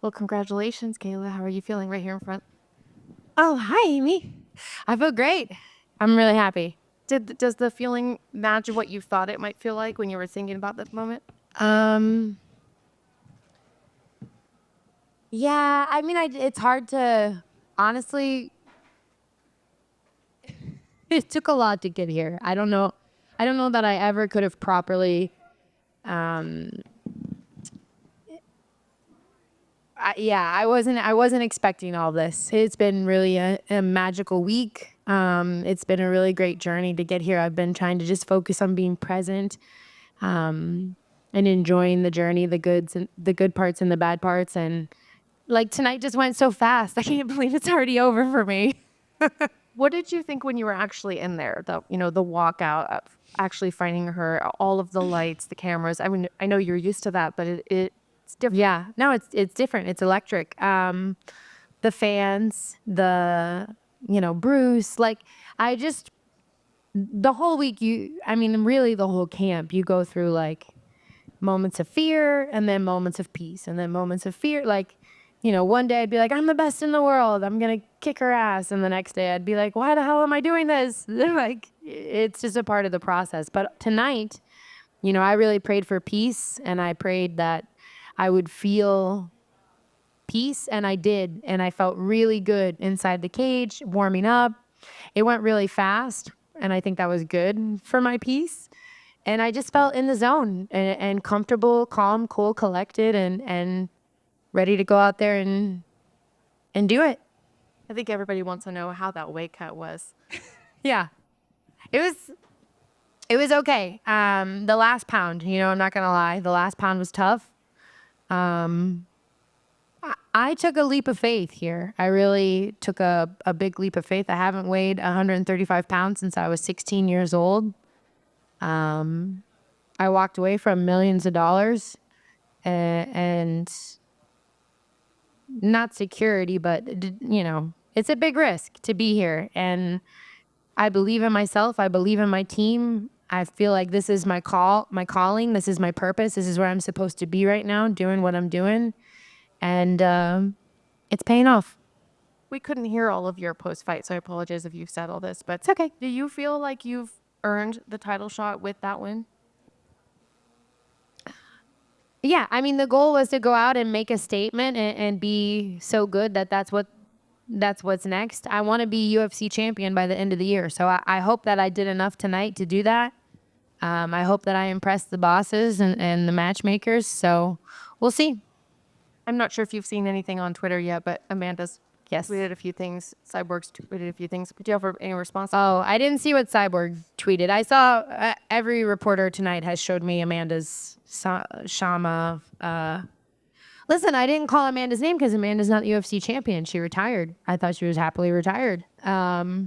Well, congratulations, Kayla. How are you feeling right here in front? Oh, hi, Amy. I feel great. I'm really happy. Does the feeling match what you thought it might feel like when you were thinking about that moment? Um, yeah, I mean, it's hard to, honestly, it took a lot to get here. I don't know. I don't know that I ever could have properly, um, I wasn't expecting all this. It's been really a magical week. It's been a really great journey to get here. I've been trying to just focus on being present, and enjoying the journey, the goods and the good parts and the bad parts. And like tonight just went so fast. I can't believe it's already over for me. What did you think when you were actually in there? The walkout of actually finding her, all of the lights, the cameras. I mean, I know you're used to that, but it's different. Yeah, no, it's different. It's electric. The fans, Bruce, like I just the whole week I mean, really the whole camp, you go through like moments of fear and then moments of peace and then moments of fear. Like, one day I'd be like, I'm the best in the world. I'm going to kick her ass. And the next day I'd be like, why the hell am I doing this? Like, it's just a part of the process. But tonight, I really prayed for peace and I prayed that I would feel peace. And I did. And I felt really good inside the cage, warming up. It went really fast. And I think that was good for my peace. And I just felt in the zone and comfortable, calm, cool, collected, and ready to go out there and do it. I think everybody wants to know how that weight cut was. Yeah, it was okay. The last pound, I'm not gonna lie, the last pound was tough. I took a leap of faith here. I really took a big leap of faith. I haven't weighed 135 pounds since I was 16 years old. I walked away from millions of dollars and not security, but it's a big risk to be here. And I believe in myself. I believe in my team. I feel like this is my calling. This is my purpose. This is where I'm supposed to be right now, doing what I'm doing. And it's paying off. We couldn't hear all of your post-fight, so I apologize if you've said all this, but It's okay. do you feel like you've earned the title shot with that win? Yeah, I mean, the goal was to go out and make a statement and be so good that's what's next. I want to be UFC champion by the end of the year. So I hope that I did enough tonight to do that. I hope that I impressed the bosses and the matchmakers. So we'll see. I'm not sure if you've seen anything on Twitter yet, but Amanda's Yes. tweeted a few things. Cyborg's tweeted a few things. Do you have any response? Oh, I didn't see what Cyborg tweeted. I saw every reporter tonight has showed me Amanda's Shama. Listen, I didn't call Amanda's name because Amanda's not the UFC champion. She retired. I thought she was happily retired. I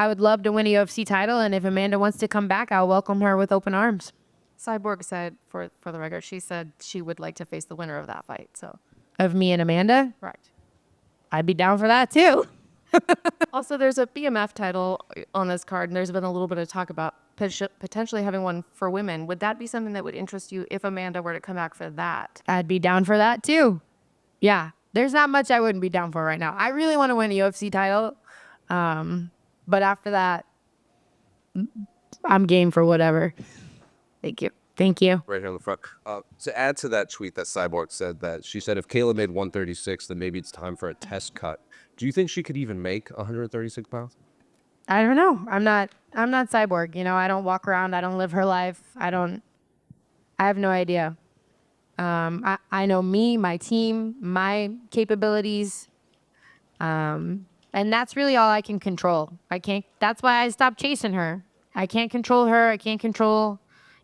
would love to win a UFC title, and if Amanda wants to come back, I'll welcome her with open arms. Cyborg said, for the record, she said she would like to face the winner of that fight. So, Of me and Amanda? correct. I'd be down for that too. Also, there's a BMF title on this card, and there's been a little bit of talk about potentially having one for women. Would that be something that would interest you if Amanda were to come back for that? I'd be down for that too. Yeah, there's not much I wouldn't be down for right now. I really want to win a UFC title, but after that, I'm game for whatever. Thank you. Thank you. Right here on the front. To add to that tweet that Cyborg said, that she said if Kayla made 136, then maybe it's time for a test cut. Do you think she could even make 136 pounds? I don't know. I'm not Cyborg. I don't walk around. I don't live her life. I have no idea. I know me, my team, my capabilities. And that's really all I can control. That's why I stopped chasing her. I can't control her. I can't control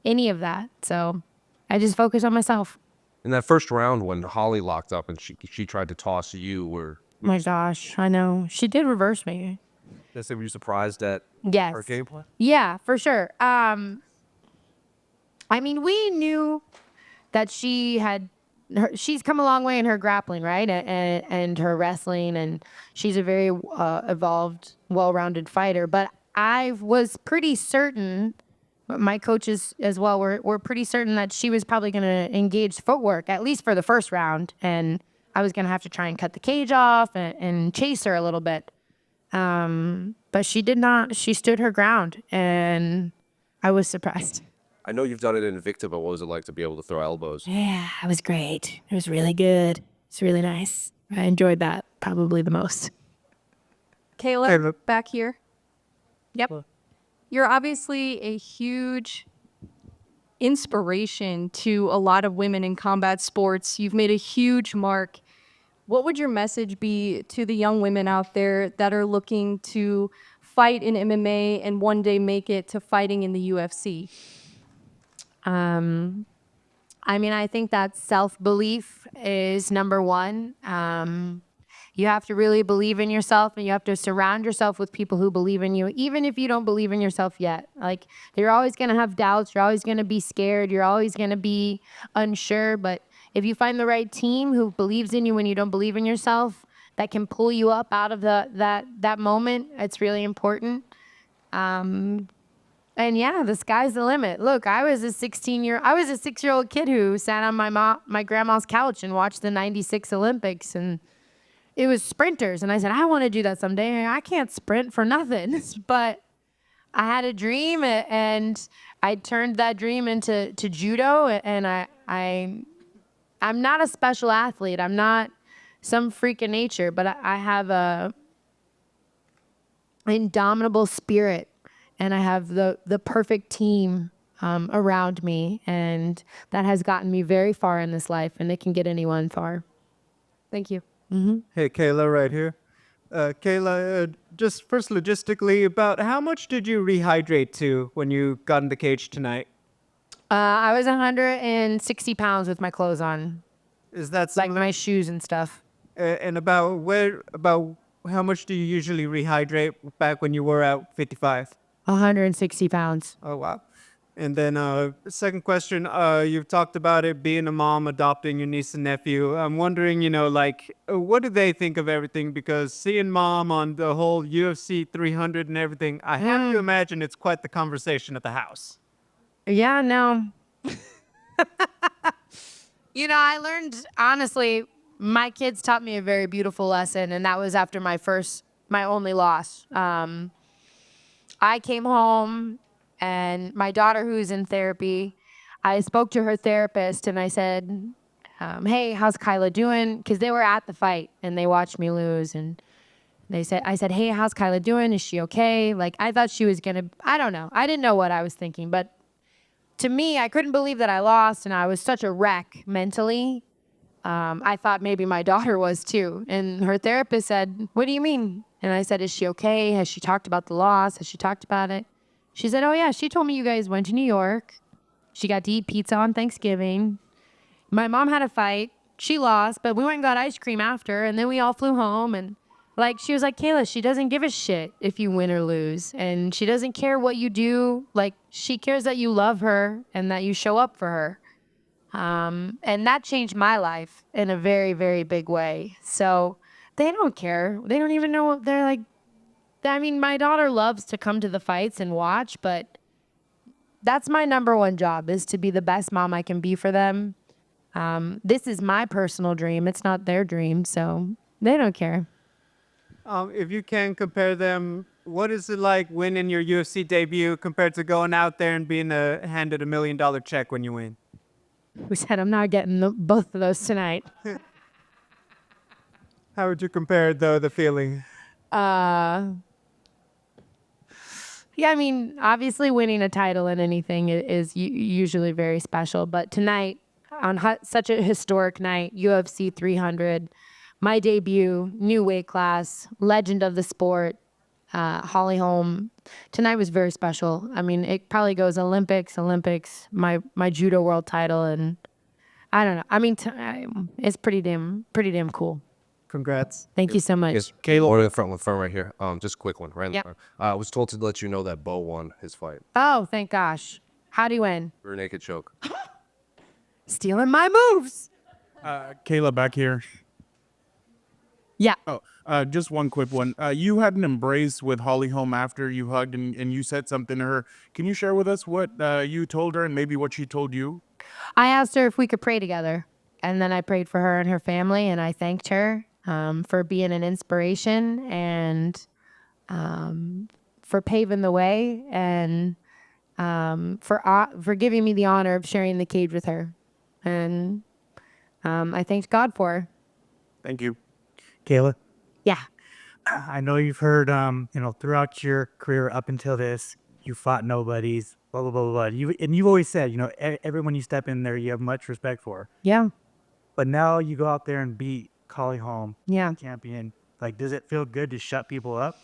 any of that. So I just focus on myself. In that first round when Holly locked up and she tried to toss you, Oh my gosh, I know. She did reverse me. were you surprised at Yes. her game plan? Yeah, for sure. I mean, we knew that she's come a long way in her grappling, right? And her wrestling, and she's a very evolved, well-rounded fighter. But I was pretty certain, my coaches as well were pretty certain that she was probably going to engage footwork, at least for the first round. And I was going to have to try and cut the cage off and chase her a little bit. But she did not. She stood her ground, and I was surprised. I know you've done it in Invicta, but what was it like to be able to throw elbows? Yeah, it was great. It was really good. It's really nice. I enjoyed that probably the most. Kayla, back here. Yep. You're obviously a huge inspiration to a lot of women in combat sports. You've made a huge mark. What would your message be to the young women out there that are looking to fight in MMA and one day make it to fighting in the UFC? I mean, I think that self-belief is number one. You have to really believe in yourself, and you have to surround yourself with people who believe in you, even if you don't believe in yourself yet. Like, you're always going to have doubts. You're always going to be scared. You're always going to be unsure. But if you find the right team who believes in you when you don't believe in yourself, that can pull you up out of that moment, it's really important. And yeah, the sky's the limit. Look, I was a 6-year-old kid who sat on my grandma's couch and watched the 96 Olympics, and it was sprinters. And I said, I want to do that someday. I can't sprint for nothing. But I had a dream, and I turned that dream into judo. And I'm not a special athlete. I'm not some freak of nature, but I have a indomitable spirit. And I have the perfect team around me, and that has gotten me very far in this life, and it can get anyone far. Thank you. Hey, Kayla, right here. Kayla, just first logistically, about how much did you rehydrate to when you got in the cage tonight? I was 160 pounds with my clothes on, Is that like my shoes and stuff. and about how much do you usually rehydrate back when you were at 55? 160 pounds. Oh, wow. And then second question, you've talked about it being a mom, adopting your niece and nephew. I'm wondering, what do they think of everything? Because seeing mom on the whole UFC 300 and everything, I have to imagine it's quite the conversation at the house. Yeah, no. I learned, honestly, my kids taught me a very beautiful lesson, and that was after my only loss. I came home, and my daughter, who's in therapy, I spoke to her therapist, and I said, hey, how's Kayla doing? Because they were at the fight, and they watched me lose, and I said, hey, how's Kayla doing? Is she okay? Like, I thought she was going to, I don't know. I didn't know what I was thinking, but to me, I couldn't believe that I lost, and I was such a wreck mentally. I thought maybe my daughter was too. And her therapist said, what do you mean? And I said, is she okay? Has she talked about the loss? Has she talked about it? She said, oh yeah, she told me you guys went to New York. She got to eat pizza on Thanksgiving. My mom had a fight. She lost, but we went and got ice cream after, and then we all flew home. And she was like, Kayla, she doesn't give a shit if you win or lose. And she doesn't care what you do. Like, she cares that you love her and that you show up for her. And that changed my life in a very, very big way. So they don't care. They don't even know. They're like, I mean, my daughter loves to come to the fights and watch, but that's my number one job, is to be the best mom I can be for them. This is my personal dream. It's not their dream. So they don't care. If you can compare them, what is it like winning your UFC debut compared to going out there and being handed $1 million check when you win? Who said I'm not getting both of those tonight? How would you compare, though, the feeling? Yeah, I mean, obviously winning a title in anything is usually very special. But tonight, on such a historic night, UFC 300, my debut, new weight class, legend of the sport, Holly Holm. Tonight was very special. I mean, it probably goes Olympics, my judo world title, and I don't know. I mean, it's pretty damn cool. Congrats. Thank you so much. Yes, Kayla, or the front right here. Just a quick one, right? Yep. I was told to let you know that Bo won his fight. Oh, thank gosh. How'd he win? Rear naked choke. Stealing my moves. Kayla, back here. Yeah. Oh, just one quick one. You had an embrace with Holly Holm after you hugged and you said something to her. Can you share with us what you told her and maybe what she told you? I asked her if we could pray together. And then I prayed for her and her family. And I thanked her for being an inspiration and for paving the way and for giving me the honor of sharing the cage with her. And I thanked God for her. Thank you. Kayla, Yeah. I know you've heard, throughout your career up until this, you fought nobodies, blah, blah, blah, blah. You've always said, everyone you step in there, you have much respect for. Yeah. But now you go out there and beat Holly Holm, Yeah. champion. Like, does it feel good to shut people up?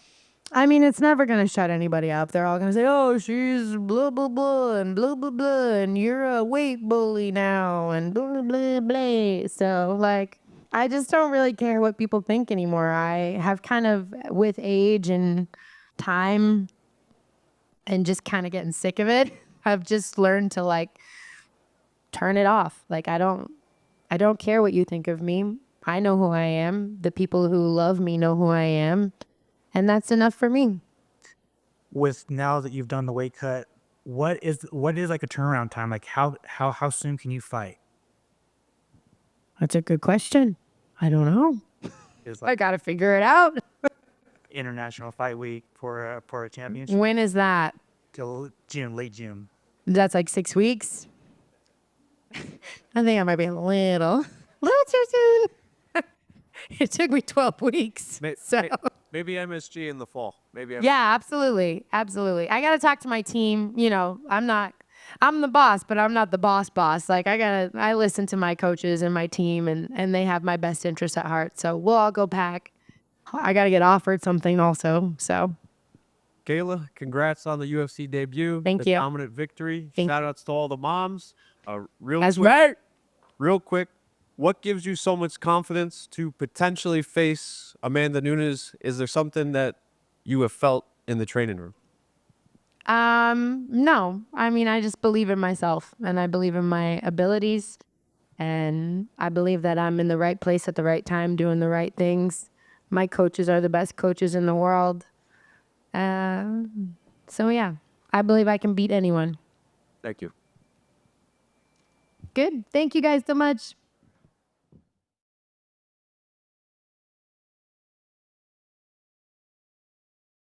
I mean, it's never going to shut anybody up. They're all going to say, oh, she's blah, blah, blah, and blah, blah, blah, and you're a weight bully now, and blah, blah, blah. So, like, I just don't really care what people think anymore. I have kind of, with age and time and just kind of getting sick of it, I've just learned to, like, turn it off. Like, I don't care what you think of me. I know who I am. The people who love me know who I am. And that's enough for me. With now that you've done the weight cut, what is like a turnaround time? Like how soon can you fight? That's a good question. I don't know. Is I like got to figure it out. International Fight Week for a championship When is that? till June, late June. That's like 6 weeks. I think I might be a little too soon. It took me 12 weeks. So. Maybe MSG in the fall. Maybe. Yeah, absolutely. Absolutely. I got to talk to my team. I'm the boss, but I'm not the boss. Like I listen to my coaches and my team and they have my best interest at heart. So we'll all go pack. I got to get offered something also. So Kayla, congrats on the UFC debut. Thank the you. Dominant victory. Thank Shout outs to all the moms. that's right. Real quick, what gives you so much confidence to potentially face Amanda Nunes? Is there something that you have felt in the training room? No. I mean, I just believe in myself and I believe in my abilities and I believe that I'm in the right place at the right time doing the right things. My coaches are the best coaches in the world. So yeah, I believe I can beat anyone. Thank you. Good. Thank you guys so much.